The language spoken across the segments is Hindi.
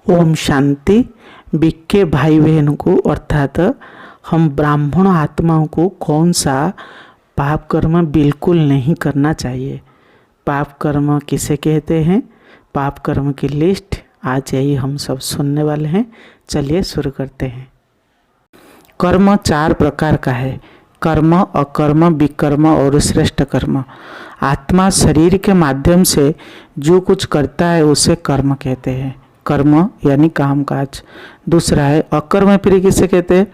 ओम शांति। बिक्के भाई बहन को अर्थात हम ब्राह्मण आत्माओं को कौन सा पाप कर्म बिल्कुल नहीं करना चाहिए। पाप कर्म किसे कहते हैं, पाप कर्म की लिस्ट आज यही हम सब सुनने वाले हैं। चलिए शुरू करते हैं। कर्म 4 प्रकार का है, कर्म, अकर्म, विकर्म और श्रेष्ठ कर्म। आत्मा शरीर के माध्यम से जो कुछ करता है उसे कर्म कहते हैं, कर्म यानी कामकाज। दूसरा है अकर्म, फिर किसे कहते हैं,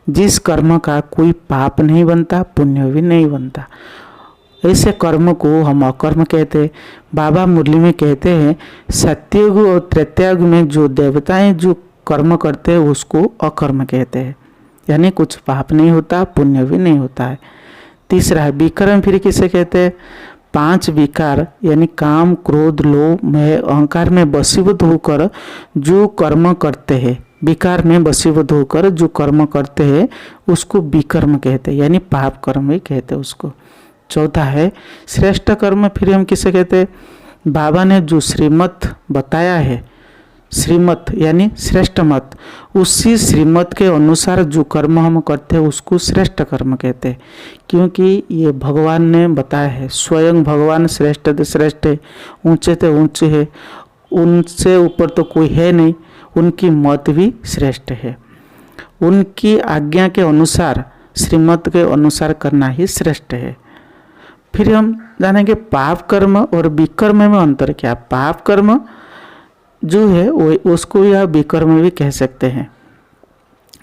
जिस कर्म का कोई पाप नहीं बनता, पुण्य भी नहीं बनता, ऐसे कर्म को हम अकर्म कहते हैं। बाबा मुरली में कहते हैं सत्ययुग और त्रेतायुग में जो देवताएं जो कर्म करते हैं उसको अकर्म कहते हैं, यानी कुछ पाप नहीं होता, पुण्य भी नहीं होता है। तीसरा है विकर्म, फिर किसे कहते हैं, 5 विकार यानी काम, क्रोध, लोभ, मोह, अहंकार में वशीभूत होकर जो कर्म करते हैं, विकार में वशीभूत होकर जो कर्म करते हैं उसको विकर्म कहते हैं, यानी पाप कर्म भी कहते हैं उसको। चौथा है श्रेष्ठ कर्म, फिर हम किसे कहते हैं, बाबा ने जो श्रीमत बताया है, श्रीमत यानी श्रेष्ठ मत, उसी श्रीमत के अनुसार जो कर्म हम करते हैं उसको श्रेष्ठ कर्म कहते हैं, क्योंकि ये भगवान ने बताया है। स्वयं भगवान श्रेष्ठ थे श्रेष्ठ है, ऊंचे थे ऊंचे है, उनसे ऊपर तो कोई है नहीं, उनकी मत भी श्रेष्ठ है। उनकी आज्ञा के अनुसार, श्रीमत के अनुसार करना ही श्रेष्ठ है। फिर हम जानेंगे पाप कर्म और विकर्म में अंतर क्या। पाप कर्म जो है वो उसको भी आप विकर्म भी कह सकते हैं।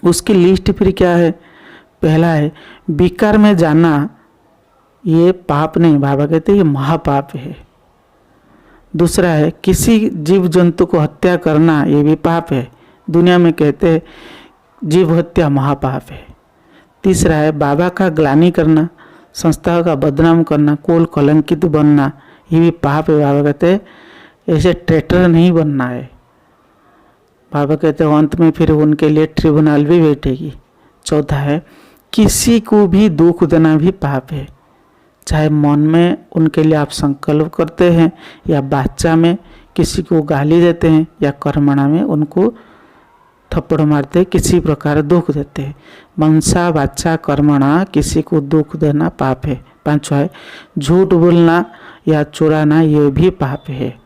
उसकी लिस्ट फिर क्या है, पहला है विकार में जाना, ये पाप नहीं, बाबा कहते हैं ये महापाप है। दूसरा है किसी जीव जंतु को हत्या करना, ये भी पाप है, दुनिया में कहते हैं जीव हत्या महापाप है। तीसरा है बाबा का ग्लानि करना, संस्था का बदनाम करना, कोल कलंकित बनना, ये भी पाप है। बाबा कहते हैं ऐसे ट्रेटर नहीं बनना है। बाबा कहते हैं अंत में फिर उनके लिए ट्रिब्यूनल भी बैठेगी। चौथा है किसी को भी दुख देना भी पाप है, चाहे मन में उनके लिए आप संकल्प करते हैं या बाचा में किसी को गाली देते हैं या कर्मणा में उनको थप्पड़ मारते, किसी प्रकार दुख देते हैं। मनसा बाचा कर्मणा किसी को दुख देना पाप है। पांचवा है झूठ बोलना या चुराना, ये भी पाप है।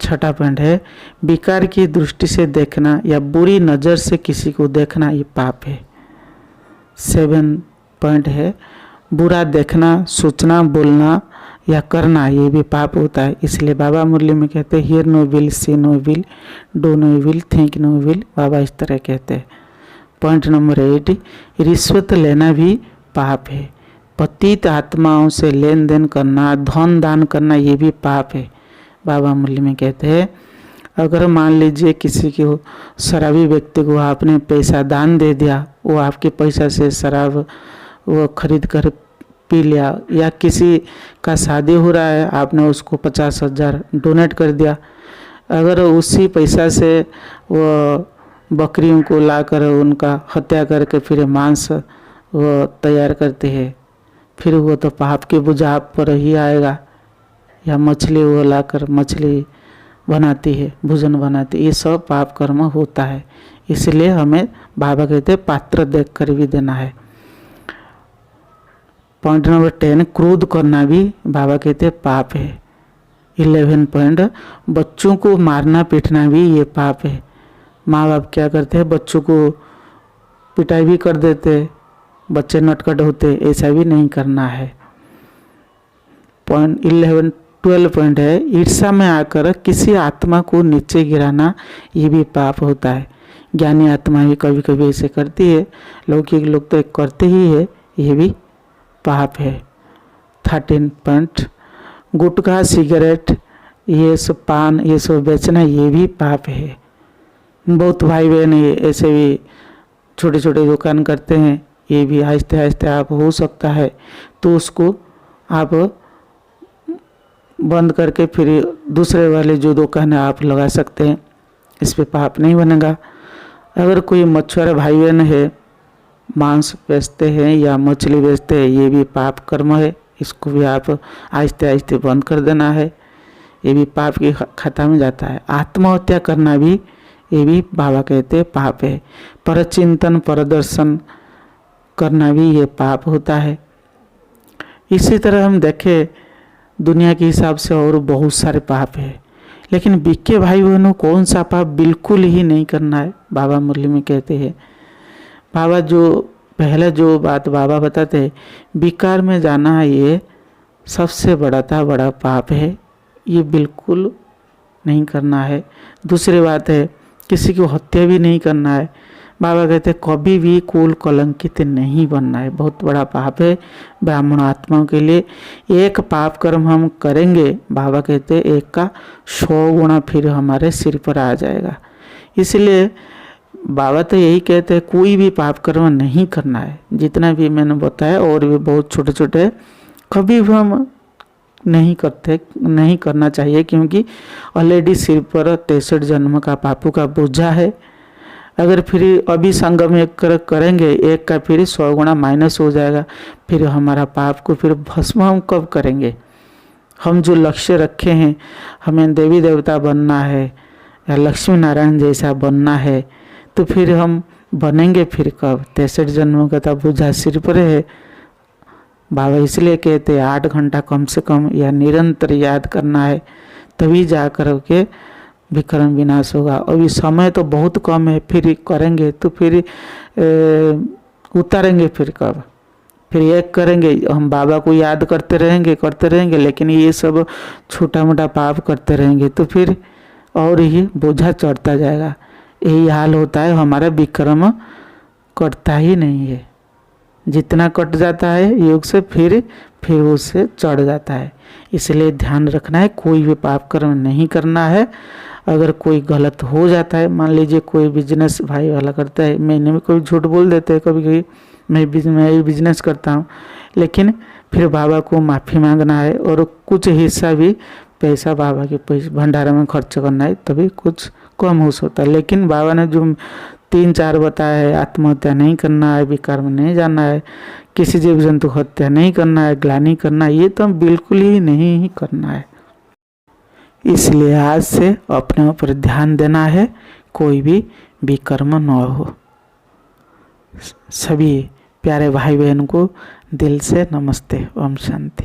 छठा पॉइंट है विकार की दृष्टि से देखना या बुरी नज़र से किसी को देखना, ये पाप है। 7 पॉइंट है बुरा देखना, सोचना, बोलना या करना, ये भी पाप होता है। इसलिए बाबा मुरली में कहते हैं hear no evil, see no evil, do no evil, think no evil, बाबा इस तरह कहते हैं। पॉइंट नंबर 8 रिश्वत लेना भी पाप है। पतित आत्माओं से लेन देन करना, धन दान करना, ये भी पाप है। बाबा मुरली में कहते हैं अगर मान लीजिए किसी को शराबी व्यक्ति को आपने पैसा दान दे दिया, वो आपके पैसा से शराब वो खरीद कर पी लिया, या किसी का शादी हो रहा है आपने उसको 50,000 डोनेट कर दिया, अगर उसी पैसा से वो बकरियों को लाकर उनका हत्या करके फिर मांस वो तैयार करते हैं, फिर वो तो पाप के बोझ आप पर ही आएगा। या मछली वो लाकर मछली बनाती है, भोजन बनाती है, ये सब पाप कर्म होता है। इसलिए हमें बाबा कहते हैं पात्र देख कर भी देना है। पॉइंट नंबर 10 क्रोध करना भी बाबा कहते हैं पाप है। 11 पॉइंट बच्चों को मारना पीटना भी ये पाप है। माँ बाप क्या करते हैं, बच्चों को पिटाई भी कर देते, बच्चे नटखट होते, ऐसा भी नहीं करना है। पॉइंट 12 पॉइंट है ईर्ष्या में आकर किसी आत्मा को नीचे गिराना, ये भी पाप होता है। ज्ञानी आत्मा भी कभी कभी ऐसे करती है, लौकिक लोग तो करते ही है, ये भी पाप है। 13 पॉइंट गुटखा, सिगरेट, ये सब पान, ये सब बेचना, ये भी पाप है। बहुत भाई बहन ऐसे भी छोटे छोटे दुकान करते हैं, ये भी आहिस्ते आहिस्ते आप हो सकता है तो उसको आप बंद करके फिर दूसरे वाले जो दुकान है आप लगा सकते हैं, इस पे पाप नहीं बनेगा। अगर कोई मछुआरा भाई बहन है, मांस बेचते हैं या मछली बेचते हैं, ये भी पाप कर्म है, इसको भी आप आहिस्ते आहिस्ते बंद कर देना है, ये भी पाप की खाता में जाता है। आत्महत्या करना भी ये भी बाबा कहते हैं पाप है। परचिंतन परदर्शन करना भी ये पाप होता है। इसी तरह हम देखें दुनिया के हिसाब से और बहुत सारे पाप है, लेकिन बिक्के भाई बहनों कौन सा पाप बिल्कुल ही नहीं करना है बाबा मुरली में कहते हैं। बाबा जो पहले जो बात बाबा बताते हैं, विकार में जाना ये सबसे बड़ा पाप है, ये बिल्कुल नहीं करना है। दूसरी बात है किसी की हत्या भी नहीं करना है। बाबा कहते हैं कभी भी कुल कलंकित नहीं बनना है, बहुत बड़ा पाप है ब्राह्मण आत्माओं के लिए। एक पाप कर्म हम करेंगे, बाबा कहते हैं एक का 100 गुना फिर हमारे सिर पर आ जाएगा। इसलिए बाबा तो यही कहते हैं कोई भी पाप कर्म नहीं करना है। जितना भी मैंने बताया और भी बहुत छोटे छोटे कभी भी हम नहीं करना चाहिए, क्योंकि ऑलरेडी सिर पर 63 जन्म का पापों का बोझा है। अगर फिर अभी संगम एक करेंगे, एक का फिर 100 गुना माइनस हो जाएगा। फिर हमारा पाप को फिर भस्म हम कब करेंगे? हम जो लक्ष्य रखे हैं, हमें देवी देवता बनना है या लक्ष्मी नारायण जैसा बनना है, तो फिर हम बनेंगे फिर कब? 63 जन्मों का तो बोझा सिर पर है। बाबा इसलिए कहते हैं 8 घंटा कम से कम या निरंतर याद करना है, तभी जा कर के विक्रम विनाश होगा। अभी समय तो बहुत कम है, फिर करेंगे तो फिर उतारेंगे फिर कब? फिर एक करेंगे, हम बाबा को याद करते रहेंगे, लेकिन ये सब छोटा मोटा पाप करते रहेंगे तो फिर और ही बोझा चढ़ता जाएगा। यही हाल होता है, हमारा विक्रम कटता ही नहीं है। जितना कट जाता है योग से फिर उससे चढ़ जाता है। इसलिए ध्यान रखना है, कोई भी पाप कर्म नहीं करना है। अगर कोई गलत हो जाता है, मान लीजिए कोई बिजनेस भाई वाला करता है, मैंने भी कोई झूठ बोल देते हैं कभी कभी, मैं बिजनेस करता हूँ, लेकिन फिर बाबा को माफ़ी मांगना है और कुछ हिस्सा भी पैसा बाबा के पैसे भंडारे में खर्च करना है, तभी कुछ कम हो सकता है। लेकिन बाबा ने जो 3-4 बताया है, आत्महत्या नहीं करना है, विकार में नहीं जाना है, किसी जीव जंतु हत्या नहीं करना है, ग्लानि करना है, ये तो बिल्कुल ही नहीं करना है। इसलिए आज से अपने ऊपर ध्यान देना है, कोई भी विकर्म न हो। सभी प्यारे भाई बहन को दिल से नमस्ते। ओम शांति।